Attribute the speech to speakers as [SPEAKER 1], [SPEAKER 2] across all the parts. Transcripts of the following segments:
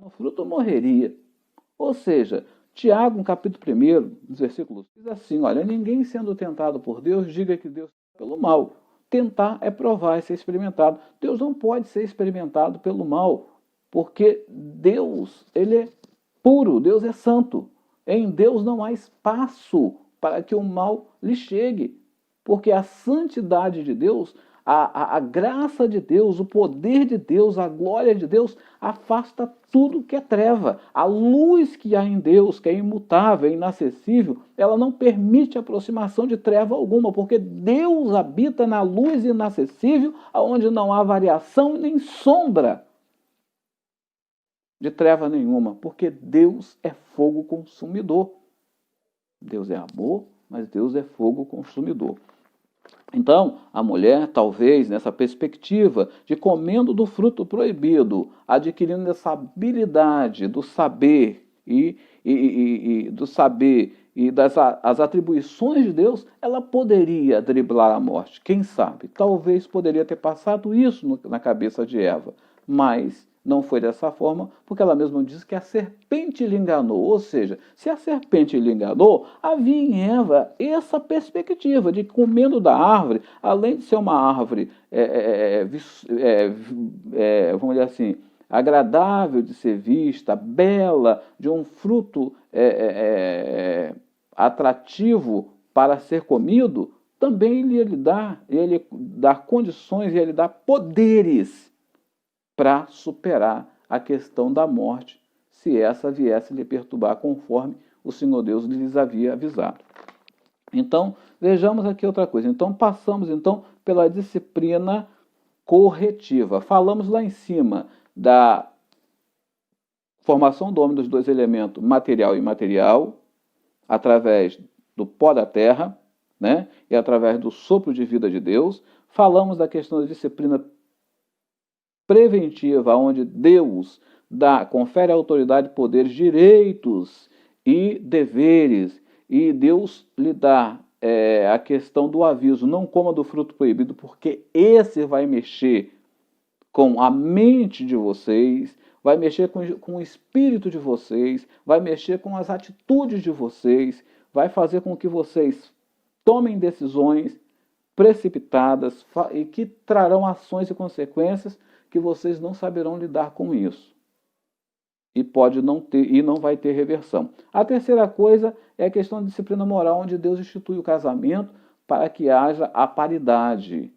[SPEAKER 1] no fruto morreria. Ou seja, Tiago, no capítulo 1, nos versículos, diz assim, olha, ninguém sendo tentado por Deus, diga que Deus é pelo mal. Tentar é provar, é ser experimentado. Deus não pode ser experimentado pelo mal, porque Deus, ele é puro, Deus é santo. Em Deus não há espaço para que o mal lhe chegue, porque a santidade de Deus, a graça de Deus, o poder de Deus, a glória de Deus afasta tudo que é treva. A luz que há em Deus, que é imutável, é inacessível, ela não permite aproximação de treva alguma, porque Deus habita na luz inacessível, onde não há variação nem sombra de treva nenhuma, porque Deus é fogo consumidor. Deus é amor, mas Deus é fogo consumidor. Então, a mulher, talvez, nessa perspectiva de comendo do fruto proibido, adquirindo essa habilidade do saber e das as atribuições de Deus, ela poderia driblar a morte. Quem sabe? Talvez poderia ter passado isso na cabeça de Eva, mas não foi dessa forma, porque ela mesma diz que a serpente lhe enganou. Ou seja, se a serpente lhe enganou, havia em Eva essa perspectiva de comendo da árvore, além de ser uma árvore, vamos dizer assim, agradável de ser vista, bela, de um fruto atrativo para ser comido, também ia lhe dar condições, ia lhe dar poderes para superar a questão da morte, se essa viesse lhe perturbar, conforme o Senhor Deus lhes havia avisado. Então, vejamos aqui outra coisa. Então, passamos pela disciplina corretiva. Falamos lá em cima da formação do homem dos dois elementos, material e imaterial, através do pó da terra, né? E através do sopro de vida de Deus. Falamos da questão da disciplina preventiva, onde Deus confere autoridade, poderes, direitos e deveres, e Deus lhe dá a questão do aviso, não coma do fruto proibido, porque esse vai mexer com a mente de vocês, vai mexer com o espírito de vocês, vai mexer com as atitudes de vocês, vai fazer com que vocês tomem decisões precipitadas e que trarão ações e consequências que vocês não saberão lidar com isso. E não vai ter reversão. A terceira coisa é a questão da disciplina moral, onde Deus institui o casamento para que haja a paridade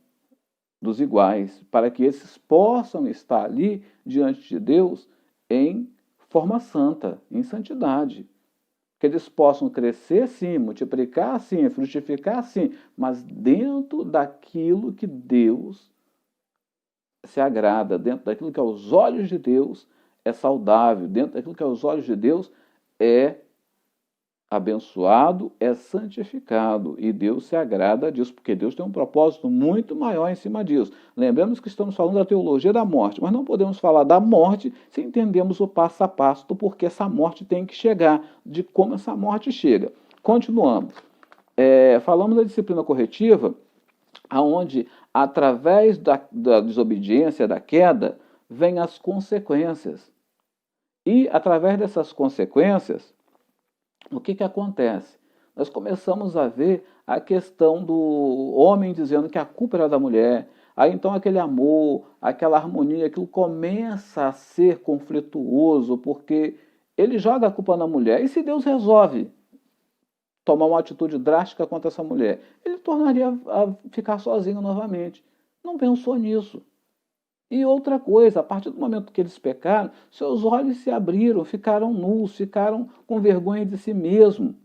[SPEAKER 1] dos iguais, para que esses possam estar ali diante de Deus em forma santa, em santidade. Que eles possam crescer sim, multiplicar sim, frutificar sim, mas dentro daquilo que Deus se agrada, dentro daquilo que aos olhos de Deus é saudável, dentro daquilo que aos olhos de Deus é abençoado, é santificado, e Deus se agrada disso, porque Deus tem um propósito muito maior em cima disso. Lembramos que estamos falando da teologia da morte, mas não podemos falar da morte se entendemos o passo a passo do porquê essa morte tem que chegar, de como essa morte chega. Continuamos. Falamos da disciplina corretiva, aonde através da desobediência, da queda, vêm as consequências. E através dessas consequências, o que acontece? Nós começamos a ver a questão do homem dizendo que a culpa era da mulher. Aí então aquele amor, aquela harmonia, aquilo começa a ser conflituoso, porque ele joga a culpa na mulher. E se Deus resolve tomar uma atitude drástica contra essa mulher, ele tornaria a ficar sozinho novamente. Não pensou nisso. E outra coisa, a partir do momento que eles pecaram, seus olhos se abriram, ficaram nus, ficaram com vergonha de si mesmo,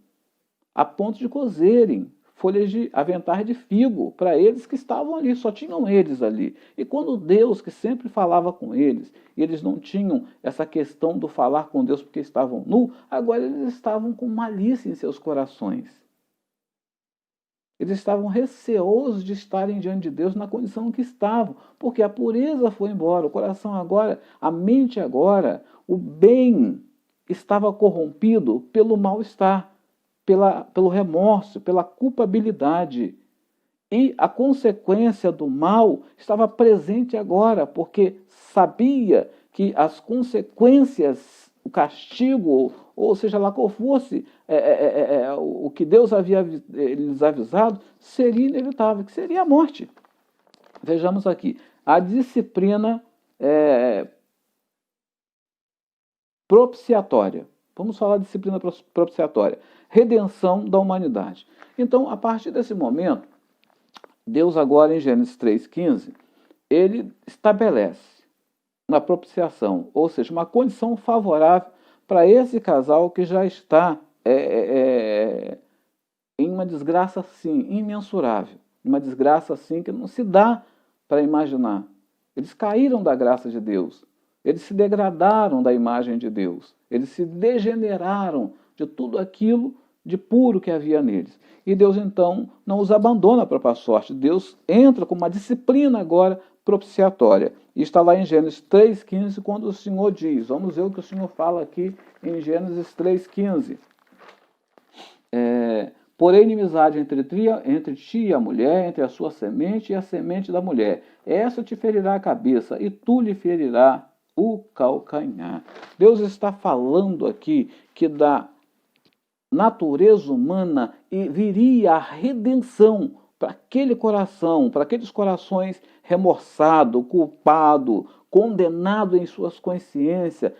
[SPEAKER 1] a ponto de cozerem folhas de aventais de figo para eles que estavam ali, só tinham eles ali. E quando Deus, que sempre falava com eles, e eles não tinham essa questão do falar com Deus porque estavam nus, agora eles estavam com malícia em seus corações. Eles estavam receosos de estarem diante de Deus na condição que estavam, porque a pureza foi embora, o coração agora, a mente agora, o bem estava corrompido pelo mal-estar, pelo remorso, pela culpabilidade. E a consequência do mal estava presente agora, porque sabia que as consequências, o castigo, ou seja lá qual fosse o que Deus havia lhes avisado, seria inevitável, que seria a morte. Vejamos aqui, a disciplina propiciatória. Vamos falar de disciplina propiciatória. Redenção da humanidade. Então, a partir desse momento, Deus agora em Gênesis 3,15, ele estabelece uma propiciação, ou seja, uma condição favorável para esse casal que já está em uma desgraça, assim, imensurável. Uma desgraça, assim, que não se dá para imaginar. Eles caíram da graça de Deus. Eles se degradaram da imagem de Deus. Eles se degeneraram de tudo aquilo de puro que havia neles. E Deus, então, não os abandona para a própria sorte. Deus entra com uma disciplina agora propiciatória. E está lá em Gênesis 3,15, quando o Senhor diz, vamos ver o que o Senhor fala aqui em Gênesis 3,15. Porém, inimizade entre ti e a mulher, entre a sua semente e a semente da mulher. Essa te ferirá a cabeça, e tu lhe ferirá o calcanhar. Deus está falando aqui que da natureza humana viria a redenção para aquele coração, para aqueles corações remorçado, culpado, condenado em suas consciências,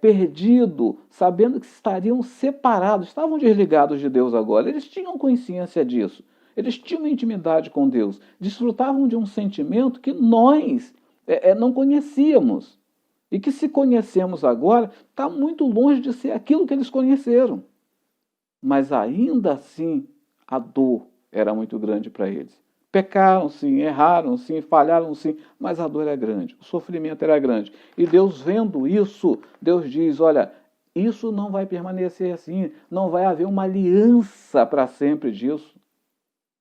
[SPEAKER 1] perdido, sabendo que estariam separados, estavam desligados de Deus agora. Eles tinham consciência disso. Eles tinham intimidade com Deus, desfrutavam de um sentimento que nós não conhecíamos. E que, se conhecemos agora, está muito longe de ser aquilo que eles conheceram. Mas ainda assim, a dor era muito grande para eles. Pecaram sim, erraram sim, falharam sim, mas a dor era grande, o sofrimento era grande. E Deus, vendo isso, Deus diz, olha, isso não vai permanecer assim, não vai haver uma aliança para sempre disso.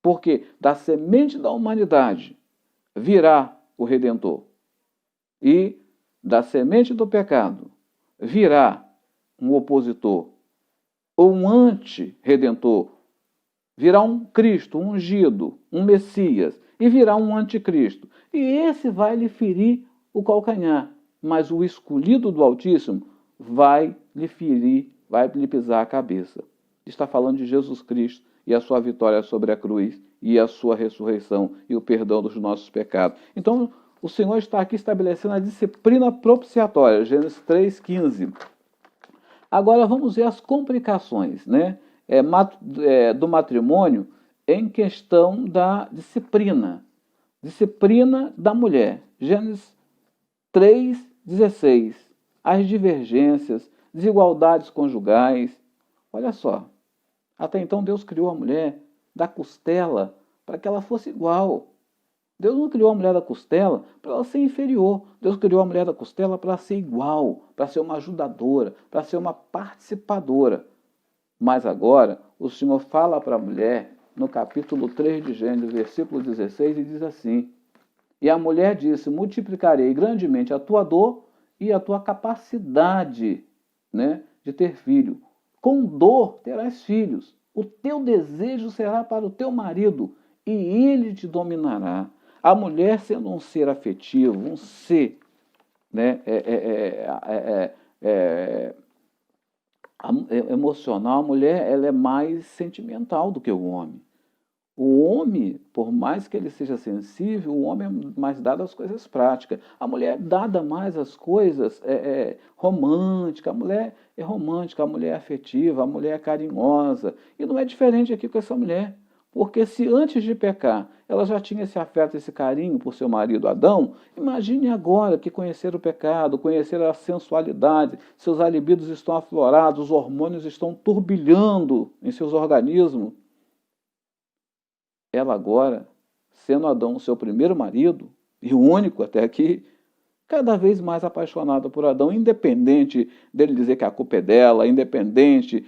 [SPEAKER 1] Porque da semente da humanidade virá o Redentor. E da semente do pecado virá um opositor, ou um anti-redentor. Virá um Cristo, um ungido, um Messias, e virá um anticristo. E esse vai lhe ferir o calcanhar, mas o escolhido do Altíssimo vai lhe ferir, vai lhe pisar a cabeça. Está falando de Jesus Cristo e a sua vitória sobre a cruz, e a sua ressurreição, e o perdão dos nossos pecados. Então, o Senhor está aqui estabelecendo a disciplina propiciatória, Gênesis 3,15. Agora vamos ver as complicações, né? Do matrimônio em questão da disciplina. Disciplina da mulher. Gênesis 3,16. As divergências, desigualdades conjugais. Olha só. Até então Deus criou a mulher da costela para que ela fosse igual. Deus não criou a mulher da costela para ela ser inferior. Deus criou a mulher da costela para ser igual, para ser uma ajudadora, para ser uma participadora. Mas agora, o Senhor fala para a mulher, no capítulo 3 de Gênesis, versículo 16, e diz assim, e a mulher disse, multiplicarei grandemente a tua dor e a tua capacidade, né, de ter filho. Com dor terás filhos. O teu desejo será para o teu marido, e ele te dominará. A mulher, sendo um ser afetivo, um ser, né, emocional, a mulher ela é mais sentimental do que o homem. O homem, por mais que ele seja sensível, o homem é mais dado às coisas práticas. A mulher é dada mais às coisas românticas. A mulher é romântica, a mulher é afetiva, a mulher é carinhosa. E não é diferente aqui com essa mulher. Porque se antes de pecar ela já tinha esse afeto, esse carinho por seu marido Adão, imagine agora que conhecer o pecado, conhecer a sensualidade, seus libidos estão aflorados, os hormônios estão turbilhando em seus organismos. Ela agora, sendo Adão seu primeiro marido, e o único até aqui, cada vez mais apaixonada por Adão, independente dele dizer que a culpa é dela, independente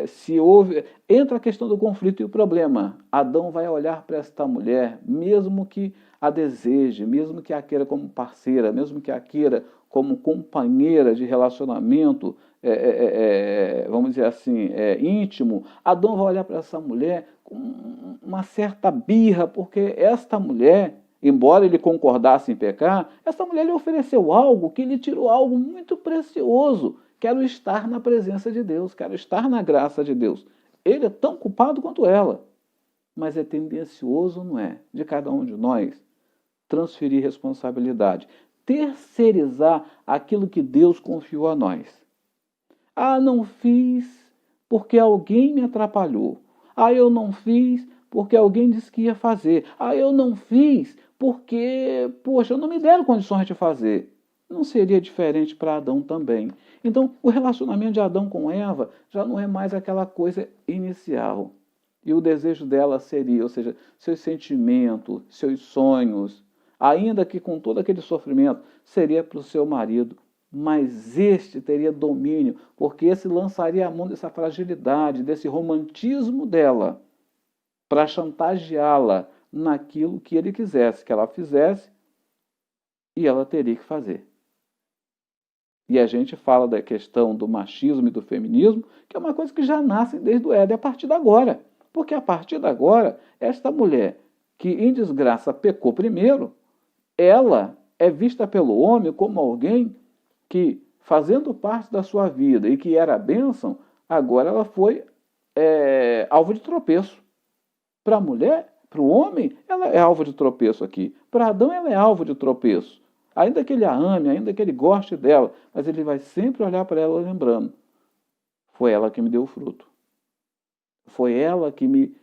[SPEAKER 1] se houve... Entra a questão do conflito e o problema. Adão vai olhar para esta mulher, mesmo que a deseje, mesmo que a queira como parceira, mesmo que a queira como companheira de relacionamento, vamos dizer assim, íntimo, Adão vai olhar para essa mulher com uma certa birra, porque esta mulher, embora ele concordasse em pecar, essa mulher lhe ofereceu algo que lhe tirou algo muito precioso. Quero estar na presença de Deus, quero estar na graça de Deus. Ele é tão culpado quanto ela, mas é tendencioso, não é, de cada um de nós transferir responsabilidade, terceirizar aquilo que Deus confiou a nós. Ah, não fiz porque alguém me atrapalhou. Ah, eu não fiz porque alguém disse que ia fazer. Ah, eu não fiz porque, poxa, não me deram condições de fazer. Não seria diferente para Adão também. Então, o relacionamento de Adão com Eva já não é mais aquela coisa inicial. E o desejo dela seria, ou seja, seus sentimentos, seus sonhos, ainda que com todo aquele sofrimento, seria para o seu marido. Mas este teria domínio, porque esse lançaria a mão dessa fragilidade, desse romantismo dela, para chantageá-la naquilo que ele quisesse que ela fizesse, e ela teria que fazer. E a gente fala da questão do machismo e do feminismo, que é uma coisa que já nasce desde o Éden, a partir de agora. Porque a partir de agora, esta mulher que em desgraça pecou primeiro, ela é vista pelo homem como alguém que, fazendo parte da sua vida e que era a bênção, agora ela foi alvo de tropeço. Para a mulher, para o homem, ela é alvo de tropeço aqui. Para Adão, ela é alvo de tropeço. Ainda que ele a ame, ainda que ele goste dela, mas ele vai sempre olhar para ela lembrando: foi ela que me deu o fruto. Foi ela que me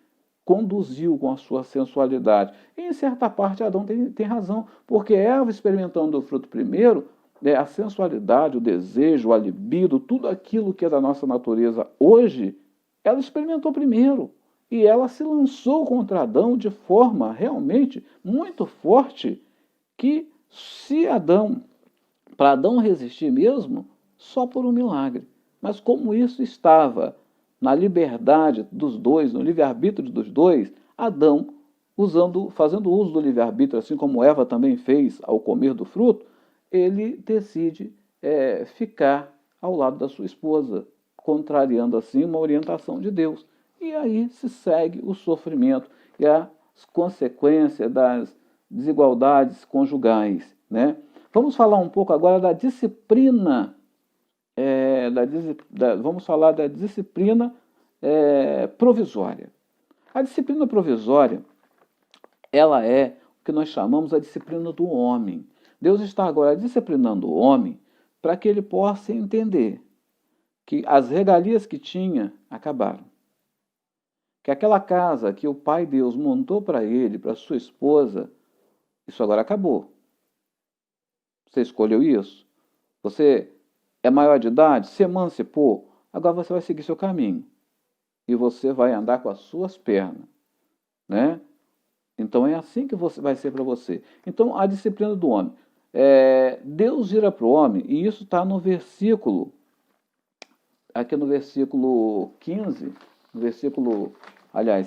[SPEAKER 1] conduziu com a sua sensualidade. E em certa parte Adão tem razão, porque Eva, experimentando o fruto primeiro, a sensualidade, o desejo, a libido, tudo aquilo que é da nossa natureza hoje, ela experimentou primeiro. E ela se lançou contra Adão de forma realmente muito forte, que se para Adão resistir mesmo, só por um milagre. Mas como isso estava na liberdade dos dois, no livre-arbítrio dos dois, Adão, fazendo uso do livre-arbítrio, assim como Eva também fez ao comer do fruto, ele decide ficar ao lado da sua esposa, contrariando assim uma orientação de Deus. E aí se segue o sofrimento e as consequências das desigualdades conjugais, né? Vamos falar um pouco agora da disciplina, vamos falar da disciplina provisória. A disciplina provisória, ela é o que nós chamamos a disciplina do homem. Deus está agora disciplinando o homem para que ele possa entender que as regalias que tinha acabaram. Que aquela casa que o Pai Deus montou para ele, para sua esposa, isso agora acabou. Você escolheu isso? Você é maior de idade? Se emancipou? Agora você vai seguir seu caminho. E você vai andar com as suas pernas, né? Então é assim que vai ser para você. Então a disciplina do homem. Deus vira para o homem, e isso está no versículo, aqui no versículo 15, no versículo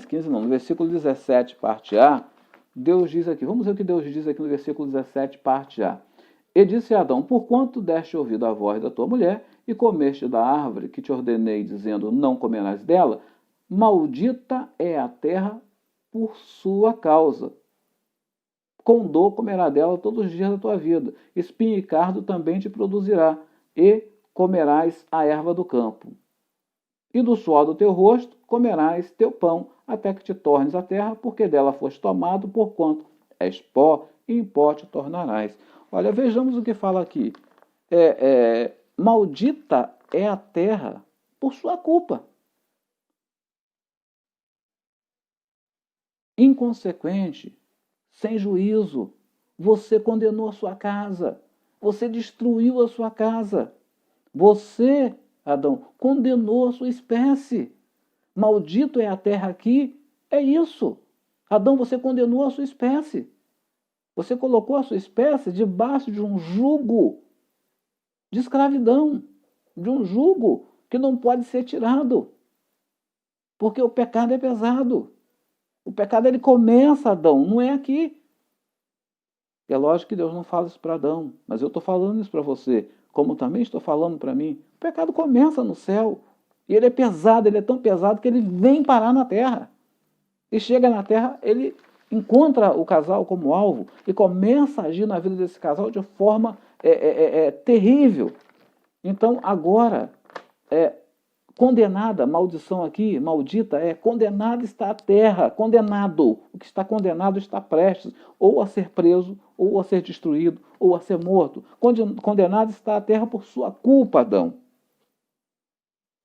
[SPEAKER 1] 15 não, no versículo 17, parte A, Deus diz aqui, vamos ver o que Deus diz aqui no versículo 17, parte A. E disse a Adão: porquanto deste ouvido à voz da tua mulher, e comeste da árvore que te ordenei, dizendo, não comerás dela, maldita é a terra por sua causa. Com dor comerá dela todos os dias da tua vida, espinho e cardo também te produzirá, e comerás a erva do campo. E do suor do teu rosto comerás teu pão, até que te tornes a terra, porque dela foste tomado, porquanto és pó, e em pó te tornarás. Olha, vejamos o que fala aqui. Maldita é a terra por sua culpa. Inconsequente, sem juízo, você condenou a sua casa, você destruiu a sua casa, você, Adão, condenou a sua espécie. Maldito é a terra aqui, é isso. Adão, você condenou a sua espécie. Você colocou a sua espécie debaixo de um jugo de escravidão, de um jugo que não pode ser tirado, porque o pecado é pesado. O pecado ele começa, Adão, não é aqui. É lógico que Deus não fala isso para Adão, mas eu estou falando isso para você, como também estou falando para mim. O pecado começa no céu, e ele é tão pesado que ele vem parar na terra. E chega na terra, ele encontra o casal como alvo e começa a agir na vida desse casal de forma terrível. Então, agora, condenada, maldição aqui, maldita, condenada está a terra, condenado. O que está condenado está prestes ou a ser preso, ou a ser destruído, ou a ser morto. Condenado está a terra por sua culpa, Adão.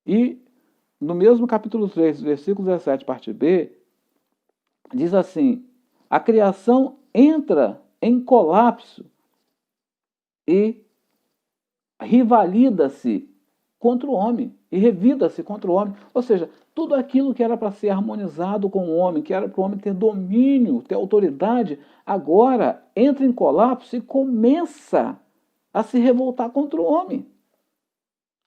[SPEAKER 1] E no mesmo capítulo 3, versículo 17, parte B, diz assim: a criação entra em colapso e rivalida-se contra o homem, e revida-se contra o homem. Ou seja, tudo aquilo que era para ser harmonizado com o homem, que era para o homem ter domínio, ter autoridade, agora entra em colapso e começa a se revoltar contra o homem.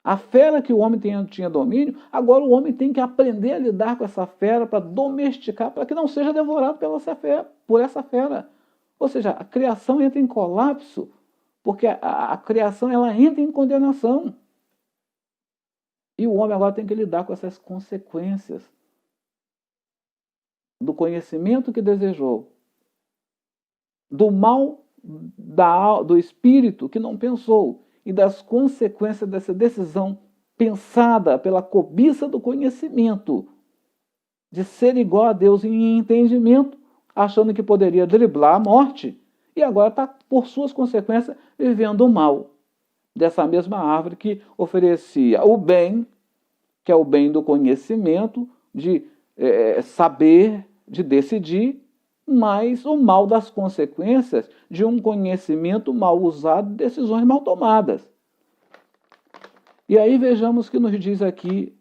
[SPEAKER 1] A fera que o homem tinha domínio, agora o homem tem que aprender a lidar com essa fera para domesticar, para que não seja devorado por essa fera. Ou seja, a criação entra em colapso, porque a criação ela entra em condenação. E o homem agora tem que lidar com essas consequências do conhecimento que desejou, do mal do espírito que não pensou, e das consequências dessa decisão pensada pela cobiça do conhecimento, de ser igual a Deus em entendimento, achando que poderia driblar a morte, e agora está, por suas consequências, vivendo o mal dessa mesma árvore que oferecia o bem, que é o bem do conhecimento, de saber, de decidir, mas o mal das consequências de um conhecimento mal usado, decisões mal tomadas. E aí vejamos que nos diz aqui,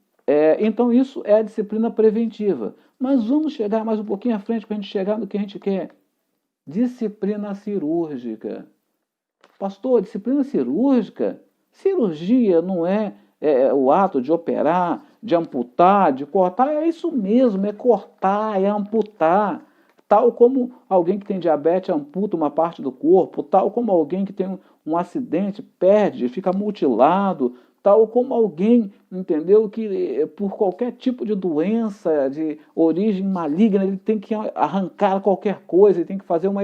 [SPEAKER 1] então isso é a disciplina preventiva. Mas vamos chegar mais um pouquinho à frente para a gente chegar no que a gente quer. Disciplina cirúrgica. Pastor, disciplina cirúrgica? Cirurgia não é o ato de operar, de amputar, de cortar, é isso mesmo, é cortar, é amputar. Tal como alguém que tem diabetes amputa uma parte do corpo, tal como alguém que tem um acidente perde, fica mutilado, tal como alguém, entendeu, que por qualquer tipo de doença de origem maligna, ele tem que arrancar qualquer coisa, ele tem que fazer uma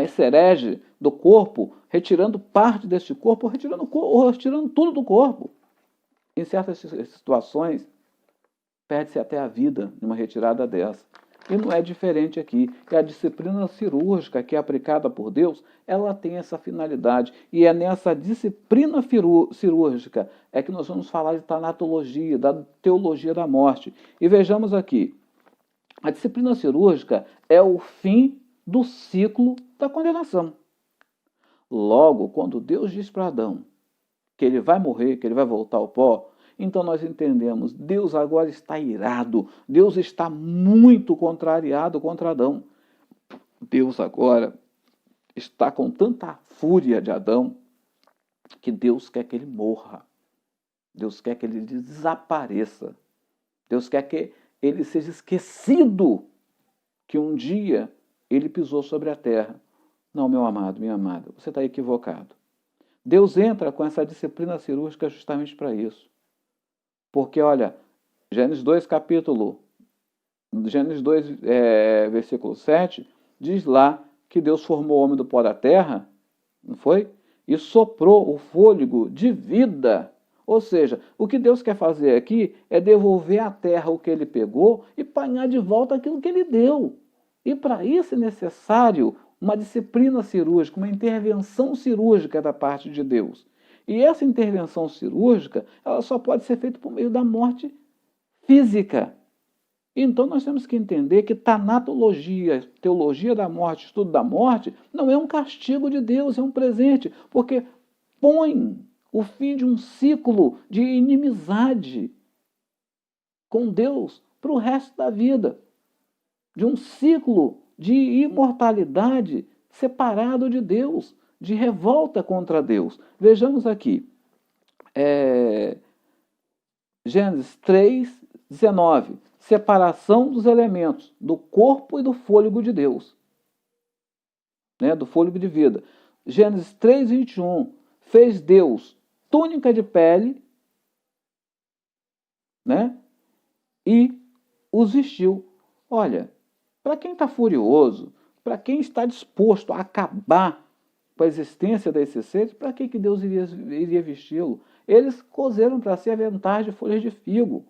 [SPEAKER 1] exerese do corpo, retirando parte deste corpo, ou retirando tudo do corpo. Em certas situações, perde-se até a vida numa retirada dessa. E não é diferente aqui. E a disciplina cirúrgica que é aplicada por Deus, ela tem essa finalidade. E é nessa disciplina cirúrgica que nós vamos falar de tanatologia, da teologia da morte. E vejamos aqui. A disciplina cirúrgica é o fim do ciclo da condenação. Logo, quando Deus diz para Adão que ele vai morrer, que ele vai voltar ao pó, então nós entendemos, Deus agora está irado, Deus está muito contrariado contra Adão. Deus agora está com tanta fúria de Adão que Deus quer que ele morra. Deus quer que ele desapareça. Deus quer que ele seja esquecido que um dia ele pisou sobre a terra. Não, meu amado, minha amada, você está equivocado. Deus entra com essa disciplina cirúrgica justamente para isso. Porque, olha, Gênesis 2, versículo 7, diz lá que Deus formou o homem do pó da terra, não foi? E soprou o fôlego de vida. Ou seja, o que Deus quer fazer aqui é devolver à terra o que ele pegou e apanhar de volta aquilo que ele deu. E para isso é necessário uma disciplina cirúrgica, uma intervenção cirúrgica da parte de Deus. E essa intervenção cirúrgica, ela só pode ser feita por meio da morte física. Então nós temos que entender que tanatologia, teologia da morte, estudo da morte, não é um castigo de Deus, é um presente, porque põe o fim de um ciclo de inimizade com Deus para o resto da vida, de um ciclo de imortalidade separado de Deus, de revolta contra Deus. Vejamos aqui, Gênesis 3, 19, separação dos elementos, do corpo e do fôlego de Deus, né, do fôlego de vida. Gênesis 3, 21, fez Deus túnica de pele, né, e os vestiu. Olha, Para quem está furioso, para quem está disposto a acabar com a existência desses seres, para que Deus iria vesti-lo? Eles cozeram para si aventais de folhas de figo,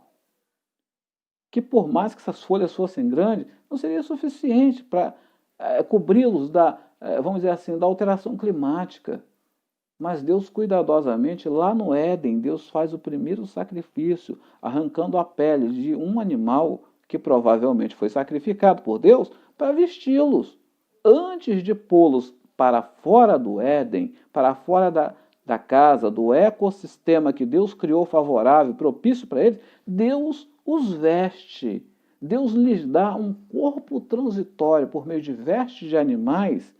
[SPEAKER 1] que por mais que essas folhas fossem grandes, não seria suficiente para cobri-los vamos dizer assim, da alteração climática. Mas Deus cuidadosamente, lá no Éden, Deus faz o primeiro sacrifício, arrancando a pele de um animal que provavelmente foi sacrificado por Deus para vesti-los. Antes de pô-los para fora do Éden, para fora da casa, do ecossistema que Deus criou favorável, propício para eles, Deus os veste. Deus lhes dá um corpo transitório por meio de vestes de animais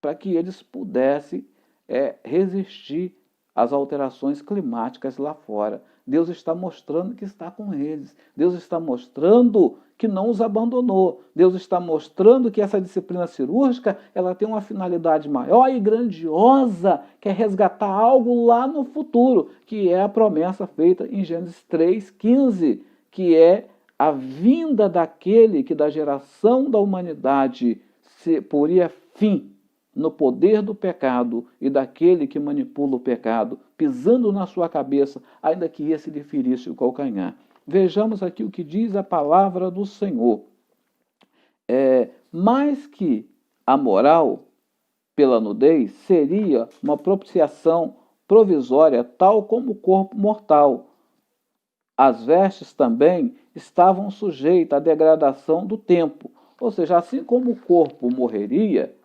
[SPEAKER 1] para que eles pudessem resistir às alterações climáticas lá fora. Deus está mostrando que está com eles. Deus está mostrando que não os abandonou. Deus está mostrando que essa disciplina cirúrgica ela tem uma finalidade maior e grandiosa, que é resgatar algo lá no futuro, que é a promessa feita em Gênesis 3,15, que é a vinda daquele que da geração da humanidade se poria fim no poder do pecado e daquele que manipula o pecado, pisando na sua cabeça, ainda que esse lhe ferisse o calcanhar. Vejamos aqui o que diz a palavra do Senhor. Mais que a moral pela nudez seria uma propiciação provisória, tal como o corpo mortal. As vestes também estavam sujeitas à degradação do tempo, ou seja, assim como o corpo morreria,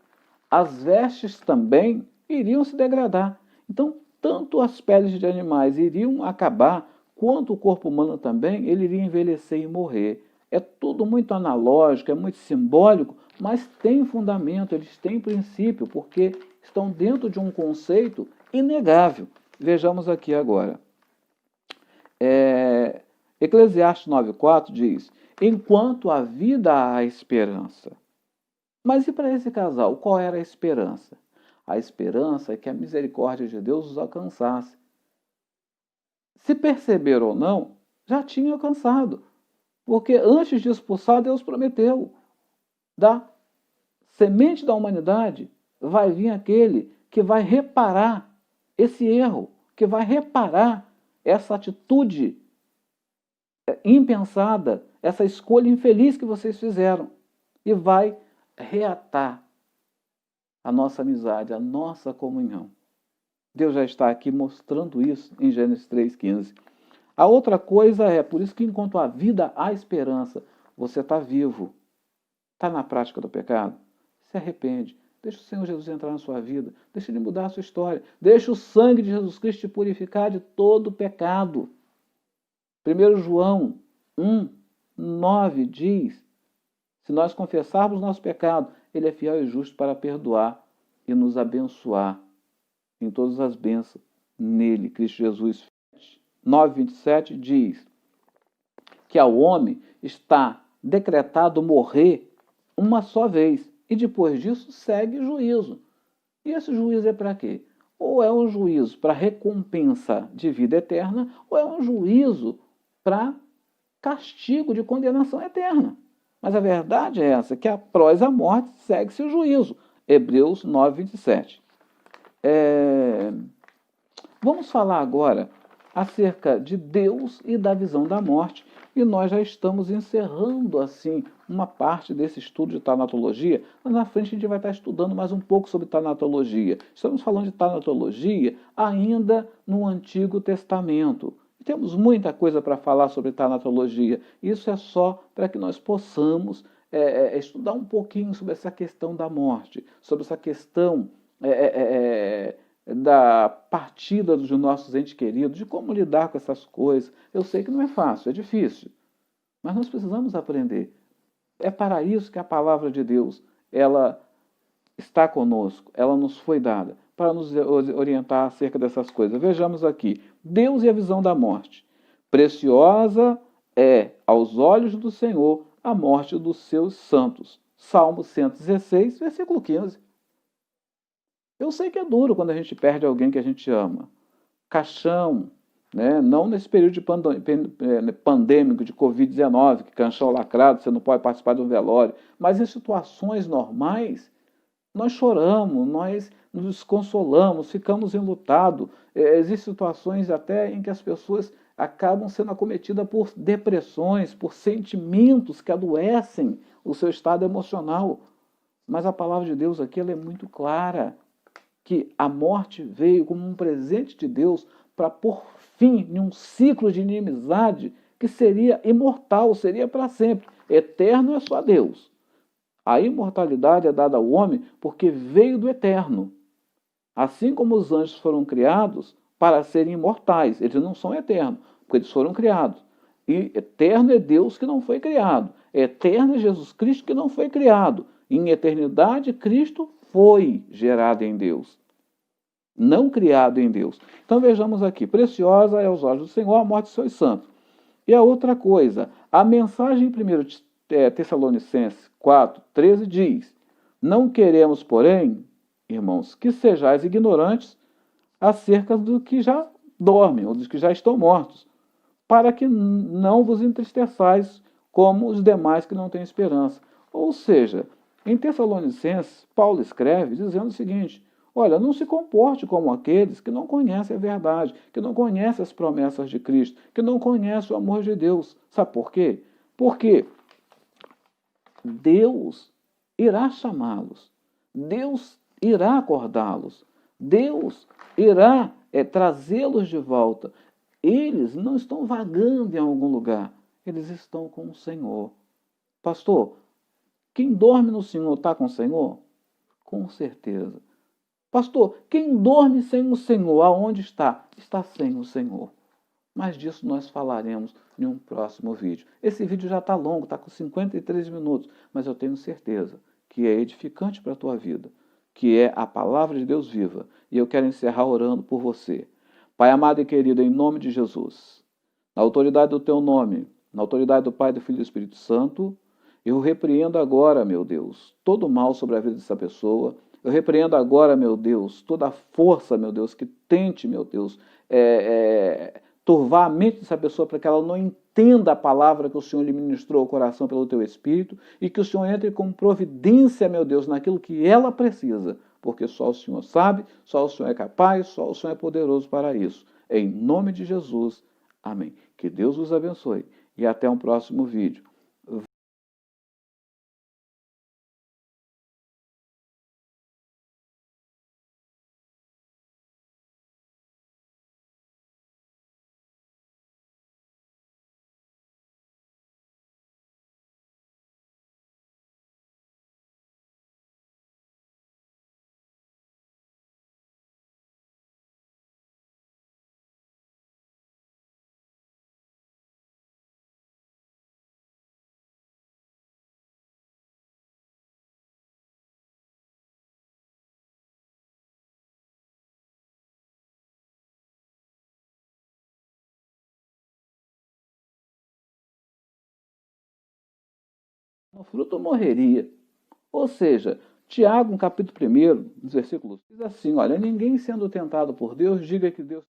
[SPEAKER 1] as vestes também iriam se degradar. Então, tanto as peles de animais iriam acabar, quanto o corpo humano também, ele iria envelhecer e morrer. É tudo muito analógico, é muito simbólico, mas tem fundamento, eles têm princípio, porque estão dentro de um conceito inegável. Vejamos aqui agora. Eclesiastes 9,4 diz: enquanto a vida há esperança. Mas e para esse casal, qual era a esperança? A esperança é que a misericórdia de Deus os alcançasse. Se perceber ou não, já tinha alcançado. Porque antes de expulsar, Deus prometeu: da semente da humanidade vai vir aquele que vai reparar esse erro, que vai reparar essa atitude impensada, essa escolha infeliz que vocês fizeram, e vai reatar a nossa amizade, a nossa comunhão. Deus já está aqui mostrando isso em Gênesis 3,15. A outra coisa por isso que enquanto há vida, há esperança. Você está vivo, está na prática do pecado, se arrepende, deixa o Senhor Jesus entrar na sua vida, deixa Ele mudar a sua história, deixa o sangue de Jesus Cristo te purificar de todo pecado. 1 João 1,9 diz: se nós confessarmos nosso pecado, Ele é fiel e justo para perdoar e nos abençoar em todas as bênçãos nele, Cristo Jesus. 9,27 diz que ao homem está decretado morrer uma só vez, e depois disso segue juízo. E esse juízo é para quê? Ou é um juízo para recompensa de vida eterna, ou é um juízo para castigo de condenação eterna. Mas a verdade é essa, que após a morte segue-se o juízo. Hebreus 9,27. Vamos falar agora acerca de Deus e da visão da morte, e nós já estamos encerrando assim uma parte desse estudo de tanatologia. Mas na frente a gente vai estar estudando mais um pouco sobre tanatologia. Estamos falando de tanatologia ainda no Antigo Testamento. Temos muita coisa para falar sobre tanatologia. Isso é só para que nós possamos estudar um pouquinho sobre essa questão da morte, sobre essa questão da partida dos nossos entes queridos, de como lidar com essas coisas. Eu sei que não é fácil, é difícil, mas nós precisamos aprender. É para isso que a palavra de Deus ela está conosco, ela nos foi dada, para nos orientar acerca dessas coisas. Vejamos aqui, Deus e a visão da morte. Preciosa é aos olhos do Senhor a morte dos seus santos. Salmo 116, versículo 15. Eu sei que é duro quando a gente perde alguém que a gente ama. Caixão, né? Não nesse período de pandêmico de Covid-19, que caixão lacrado, você não pode participar de um velório, mas em situações normais, nós choramos, nós nos desconsolamos, ficamos enlutados. Existem situações até em que as pessoas acabam sendo acometidas por depressões, por sentimentos que adoecem o seu estado emocional. Mas a palavra de Deus aqui ela é muito clara, que a morte veio como um presente de Deus para pôr fim em um ciclo de inimizade que seria imortal, seria para sempre. Eterno é só Deus. A imortalidade é dada ao homem porque veio do eterno. Assim como os anjos foram criados para serem imortais, eles não são eternos, porque eles foram criados. E eterno é Deus que não foi criado. Eterno é Jesus Cristo que não foi criado. Em eternidade, Cristo foi gerado em Deus, não criado em Deus. Então vejamos aqui, preciosa é aos olhos do Senhor a morte dos seus santos. E a outra coisa, a mensagem em 1 Tessalonicenses 4:13 diz: não queremos, porém, irmãos, que sejais ignorantes acerca do que já dormem, ou dos que já estão mortos, para que não vos entristeçais como os demais que não têm esperança. Ou seja, em Tessalonicenses, Paulo escreve dizendo o seguinte: olha, não se comporte como aqueles que não conhecem a verdade, que não conhecem as promessas de Cristo, que não conhecem o amor de Deus. Sabe por quê? Porque Deus irá chamá-los, Deus irá acordá-los, Deus irá trazê-los de volta. Eles não estão vagando em algum lugar, eles estão com o Senhor. Pastor, quem dorme no Senhor está com o Senhor? Com certeza. Pastor, quem dorme sem o Senhor, aonde está? Está sem o Senhor. Mas disso nós falaremos em um próximo vídeo. Esse vídeo já está longo, está com 53 minutos, mas eu tenho certeza que é edificante para a tua vida, que é a palavra de Deus viva. E eu quero encerrar orando por você. Pai amado e querido, em nome de Jesus, na autoridade do teu nome, na autoridade do Pai, do Filho e do Espírito Santo, eu repreendo agora, meu Deus, todo o mal sobre a vida dessa pessoa. Eu repreendo agora, meu Deus, toda a força, meu Deus, que tente, meu Deus, turvar a mente dessa pessoa para que ela não entenda a palavra que o Senhor lhe ministrou ao coração pelo teu Espírito e que o Senhor entre com providência, meu Deus, naquilo que ela precisa, porque só o Senhor sabe, só o Senhor é capaz, só o Senhor é poderoso para isso. Em nome de Jesus, amém. Que Deus os abençoe e até um próximo vídeo. O fruto morreria. Ou seja, Tiago, no capítulo 1, nos versículos, diz assim: olha, ninguém sendo tentado por Deus, diga que Deus